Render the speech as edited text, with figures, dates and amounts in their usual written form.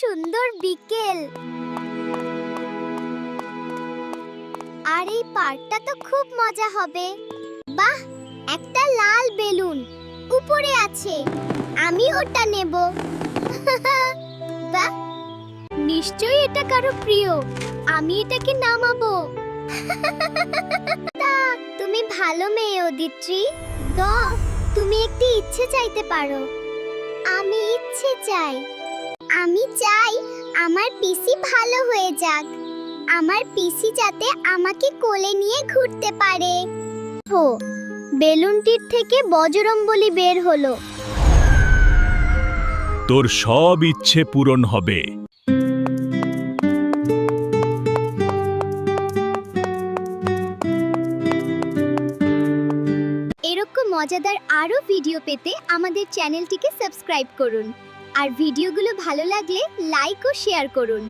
সুন্দর বিকেল। আর এই পার্কটা তো খুব মজা হবে। বাহ, একটা লাল বেলুন উপরে আছে, আমি ওটা নেব। বাহ, নিশ্চয়ই এটা কারো প্রিয়, আমি এটাকে নামাবো। তুমি ভালো মেয়ে অদিত্রি। তুমি একটি ইচ্ছে চাইতে পারো। আমি ইচ্ছে চাই। আমি চাই আমার পিসি ভালো হয়ে যাক। আমার পিসি যাতে আমাকে কোলে নিয়ে ঘুরতে পারে। ও, বেলুনটির থেকে বজরংবলী বের হলো। তোর সব ইচ্ছে পূরণ হবে। এরকম মজাদার আরো ভিডিও পেতে আমাদের চ্যানেলটিকে সাবস্ক্রাইব করুন। আর ভিডিওগুলো ভালো লাগলে লাইক ও শেয়ার করুন।